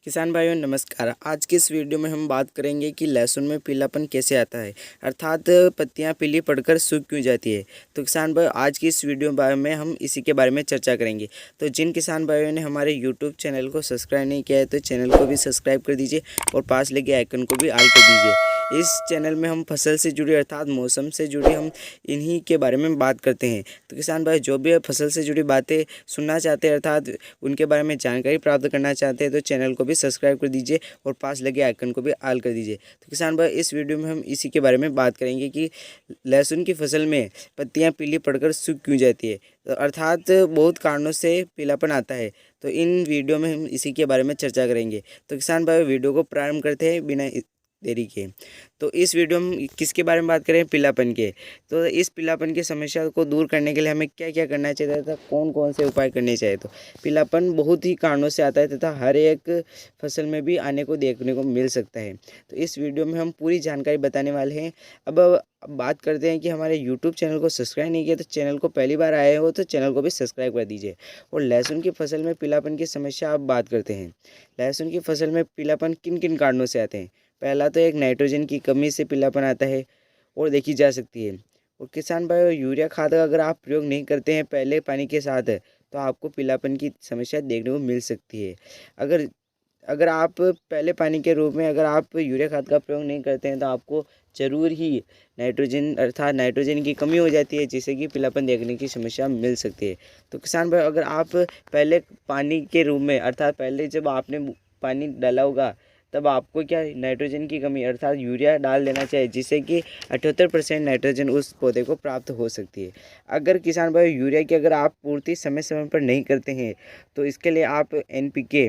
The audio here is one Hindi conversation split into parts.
किसान भाइयों नमस्कार। आज की इस वीडियो में हम बात करेंगे कि लहसुन में पीलापन कैसे आता है, अर्थात पत्तियां पीली पड़कर सूख क्यों जाती है। तो किसान भाई आज की इस वीडियो में हम इसी के बारे में चर्चा करेंगे। तो जिन किसान भाइयों ने हमारे यूट्यूब चैनल को सब्सक्राइब नहीं किया है तो चैनल को भी सब्सक्राइब कर दीजिए और पास लगे आइकन को भी ऑल कर दीजिए। इस चैनल में हम फसल से जुड़ी अर्थात मौसम से जुड़ी हम इन्हीं के बारे में बात करते हैं। तो किसान भाई जो भी फसल से जुड़ी बातें सुनना चाहते हैं अर्थात उनके बारे में जानकारी प्राप्त करना चाहते हैं तो चैनल को भी सब्सक्राइब कर दीजिए और पास लगे आइकन को भी ऑल कर दीजिए। तो किसान भाई इस वीडियो में हम इसी के बारे में बात करेंगे कि लहसुन की फसल में पत्तियां पीली पड़कर सूख क्यों जाती है, तो अर्थात बहुत कारणों से पीलापन आता है। तो इन वीडियो में हम इसी के बारे में चर्चा करेंगे। तो किसान भाई वीडियो को प्रारंभ करते हैं बिना देरी के। तो इस वीडियो में किसके बारे में बात करें, पीलापन के। तो इस पीलापन की समस्या को दूर करने के लिए हमें क्या क्या करना चाहिए तथा कौन कौन से उपाय करने चाहिए। तो पीलापन बहुत ही कारणों से आता है तथा हर एक फसल में भी आने को देखने को मिल सकता है। तो इस वीडियो में हम पूरी जानकारी बताने वाले हैं। अब बात करते हैं कि हमारे यूट्यूब चैनल को सब्सक्राइब नहीं किया तो चैनल को पहली बार आए हो तो चैनल को भी सब्सक्राइब कर दीजिए। और लहसुन की फसल में पीलापन की समस्या अब बात करते हैं। लहसुन की फसल में पीलापन किन किन कारणों से आते हैं। पहला तो एक नाइट्रोजन की कमी से पीलापन आता है और देखी जा सकती है। और किसान भाई यूरिया खाद का अगर आप प्रयोग नहीं करते हैं पहले पानी के साथ तो आपको पीलापन की समस्या देखने को मिल सकती है। अगर अगर आप पहले पानी के रूप में अगर आप यूरिया खाद का प्रयोग नहीं करते हैं तो आपको ज़रूर ही नाइट्रोजन अर्थात नाइट्रोजन की कमी हो जाती है जिससे कि पीलापन देखने की समस्या मिल सकती है। तो किसान भाई अगर आप पहले पानी के रूप में अर्थात पहले जब आपने पानी डाला होगा तब आपको क्या नाइट्रोजन की कमी अर्थात यूरिया डाल देना चाहिए जिससे कि 78% नाइट्रोजन उस पौधे को प्राप्त हो सकती है। अगर किसान भाई यूरिया की अगर आप पूर्ति समय समय पर नहीं करते हैं तो इसके लिए आप NPK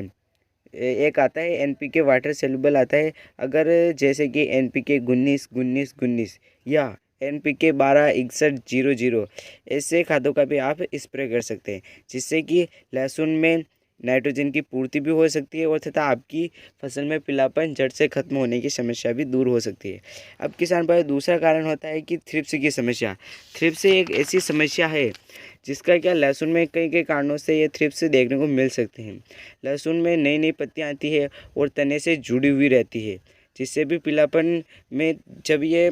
एक आता है, NPK वाटर सेल्युबल आता है। अगर जैसे कि NPK 19 19 19 या NPK 12 61 00 ऐसे खादों का भी आप स्प्रे कर सकते हैं जिससे कि लहसुन में नाइट्रोजन की पूर्ति भी हो सकती है और तथा आपकी फसल में पीलापन जड़ से खत्म होने की समस्या भी दूर हो सकती है। अब किसान भाई दूसरा कारण होता है कि थ्रिप्स की समस्या। थ्रिप्स एक ऐसी समस्या है जिसका क्या लहसुन में कई कई कारणों से ये थ्रिप्स देखने को मिल सकते हैं। लहसुन में नई नई पत्तियां आती है और तने से जुड़ी हुई रहती है जिससे भी पीलापन में जब ये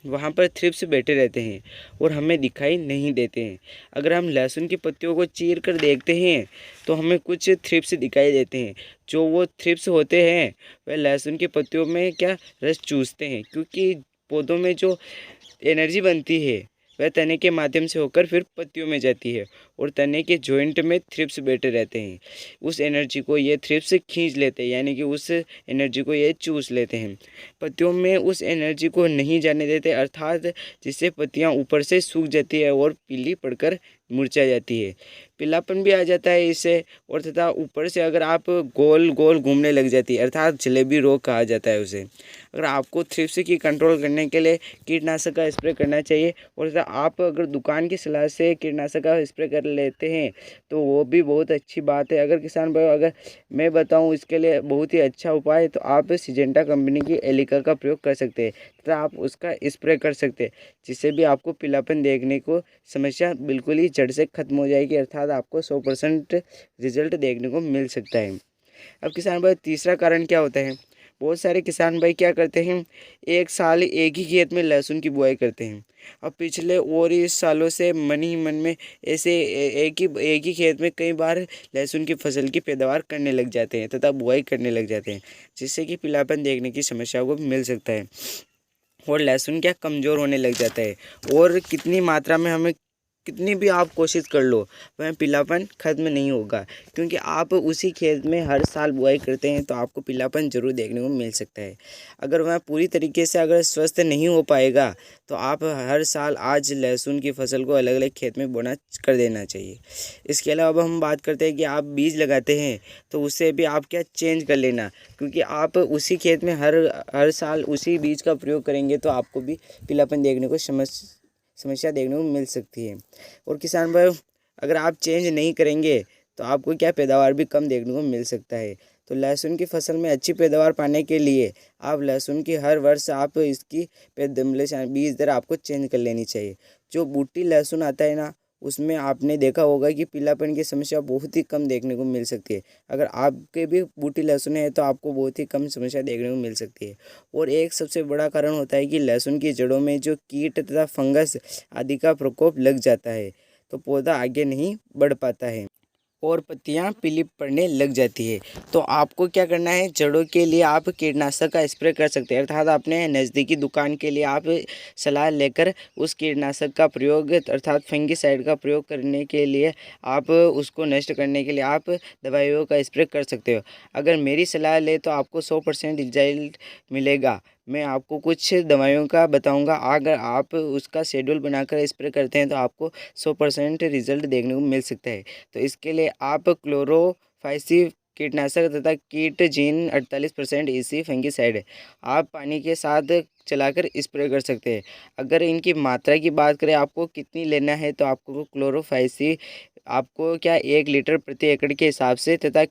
वहाँ पर थ्रिप्स बैठे रहते हैं और हमें दिखाई नहीं देते हैं। अगर हम लहसुन की पत्तियों को चीर कर देखते हैं तो हमें कुछ थ्रिप्स दिखाई देते हैं। जो वो थ्रिप्स होते हैं वह लहसुन की पत्तियों में क्या रस चूसते हैं क्योंकि पौधों में जो एनर्जी बनती है वह तने के माध्यम से होकर फिर पत्तियों में जाती है और तने के जॉइंट में थ्रिप्स बैठे रहते हैं। उस एनर्जी को ये थ्रिप्स खींच लेते हैं यानी कि उस एनर्जी को ये चूस लेते हैं। पत्तियों में उस एनर्जी को नहीं जाने देते अर्थात जिससे पत्तियां ऊपर से सूख जाती है और पीली पड़कर मुरझा जाती है। पीलापन भी आ जाता है इससे और तथा ऊपर से अगर आप गोल गोल घूमने लग जाती है अर्थात जलेबी रोग कहा जाता है उसे। अगर आपको थ्रिप्स की कंट्रोल करने के लिए कीटनाशक का स्प्रे करना चाहिए और तथा आप अगर दुकान की सलाह से कीटनाशक का स्प्रे कर लेते हैं तो वो भी बहुत अच्छी बात है। अगर किसान भाई अगर मैं बताऊं इसके लिए बहुत ही अच्छा उपाय तो आप सिजेंटा कंपनी की एलिका का प्रयोग कर सकते हैं तथा आप उसका स्प्रे कर सकते हैं जिससे भी आपको पीलापन देखने को समस्या बिल्कुल ही जड़ से खत्म हो जाएगी अर्थात आपको 100% रिजल्ट देखने को मिल सकता है। अब किसान भाई तीसरा कारण क्या होता है। बहुत सारे किसान भाई क्या करते हैं, एक साल एक ही खेत में लहसुन की बुआई करते हैं। अब पिछले और इस सालों से मन ही मन में ऐसे एक ही खेत में कई बार लहसुन की फसल की पैदावार करने लग जाते हैं तथा बुआई करने लग जाते हैं जिससे कि पीलापन देखने की समस्या को मिल सकता है और लहसुन क्या कमज़ोर होने लग जाता है। और कितनी मात्रा में हमें कितनी भी आप कोशिश कर लो वह पीलापन खत्म नहीं होगा क्योंकि आप उसी खेत में हर साल बुआई करते हैं तो आपको पीलापन ज़रूर देखने को मिल सकता है। अगर वह पूरी तरीके से अगर स्वस्थ नहीं हो पाएगा तो आप हर साल आज लहसुन की फसल को अलग अलग खेत में बोना कर देना चाहिए। इसके अलावा अब हम बात करते हैं कि आप बीज लगाते हैं तो उससे भी आप क्या चेंज कर लेना क्योंकि आप उसी खेत में हर साल उसी बीज का प्रयोग करेंगे तो आपको भी पीलापन देखने को समस्या देखने को मिल सकती है। और किसान भाई अगर आप चेंज नहीं करेंगे तो आपको क्या पैदावार भी कम देखने को मिल सकता है। तो लहसुन की फसल में अच्छी पैदावार पाने के लिए आप लहसुन की हर वर्ष आप इसकी बीज दर आपको चेंज कर लेनी चाहिए। जो बूटी लहसुन आता है ना उसमें आपने देखा होगा कि पीलापन की समस्या बहुत ही कम देखने को मिल सकती है। अगर आपके भी बूटी लहसुन है तो आपको बहुत ही कम समस्या देखने को मिल सकती है। और एक सबसे बड़ा कारण होता है कि लहसुन की जड़ों में जो कीट तथा फंगस आदि का प्रकोप लग जाता है, तो पौधा आगे नहीं बढ़ पाता है और पत्तियां पीली पड़ने लग जाती है। तो आपको क्या करना है, जड़ों के लिए आप कीटनाशक का स्प्रे कर सकते हैं, अर्थात अपने नज़दीकी दुकान के लिए आप सलाह लेकर उस कीटनाशक का प्रयोग अर्थात फंगिसाइड का प्रयोग करने के लिए आप उसको नष्ट करने के लिए आप दवाइयों का स्प्रे कर सकते हो। अगर मेरी सलाह ले तो आपको 100% रिजल्ट मिलेगा। मैं आपको कुछ दवाइयों का बताऊंगा, अगर आप उसका शेड्यूल बनाकर स्प्रे करते हैं तो आपको 100% रिजल्ट देखने को मिल सकता है। तो इसके लिए आप क्लोरोफाइसिफ कीटनाशक तथा कीटजीन 48% इसी फंगिसाइड आप पानी के साथ चलाकर स्प्रे कर सकते हैं। अगर इनकी मात्रा की बात करें आपको कितनी लेना है, तो आपको क्लोरोफाइसिफ आपको क्या 1 लीटर प्रति एकड़ के हिसाब से तथा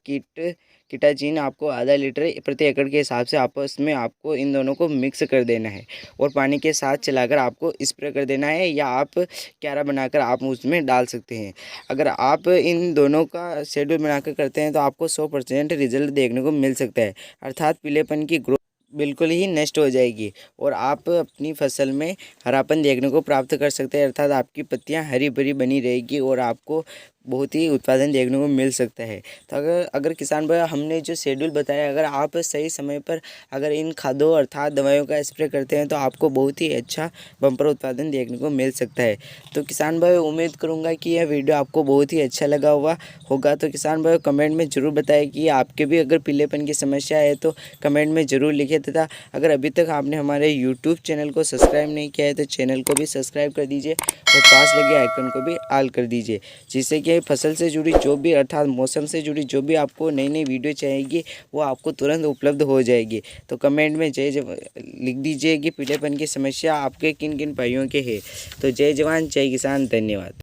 कीटाजीन आपको आधा लीटर प्रति एकड़ के हिसाब से आपस में आपको इन दोनों को मिक्स कर देना है और पानी के साथ चलाकर आपको स्प्रे कर देना है, या आप क्यारा बनाकर आप उसमें डाल सकते हैं। अगर आप इन दोनों का शेड्यूल बनाकर करते हैं तो आपको 100% रिजल्ट देखने को मिल सकता है, अर्थात पीलेपन की ग्रोथ बिल्कुल ही नष्ट हो जाएगी और आप अपनी फसल में हरापन देखने को प्राप्त कर सकते हैं, अर्थात आपकी पत्तियां हरी भरी बनी रहेगी और आपको बहुत ही उत्पादन देखने को मिल सकता है। तो अगर किसान भाई हमने जो शेड्यूल बताया, अगर आप सही समय पर अगर इन खादों अर्थात दवाइयों का स्प्रे करते हैं तो आपको बहुत ही अच्छा बम्पर उत्पादन देखने को मिल सकता है। तो किसान भाई उम्मीद करूँगा कि यह वीडियो आपको बहुत ही अच्छा लगा होगा। तो किसान भाई कमेंट में ज़रूर बताएं कि आपके भी अगर पीलेपन की समस्या है तो कमेंट में ज़रूर लिखें, तथा अगर अभी तक आपने हमारे यूट्यूब चैनल को सब्सक्राइब नहीं किया है तो चैनल को भी सब्सक्राइब कर दीजिए और पास लगे आइकन को भी ऑल कर दीजिए, जिससे कि फसल से जुड़ी जो भी अर्थात मौसम से जुड़ी जो भी आपको नई नई वीडियो चाहिएगी वो आपको तुरंत उपलब्ध हो जाएगी। तो कमेंट में जय लिख दीजिए कि पीलेपन की समस्या आपके किन किन भाइयों के है। तो जय जवान जय किसान, धन्यवाद।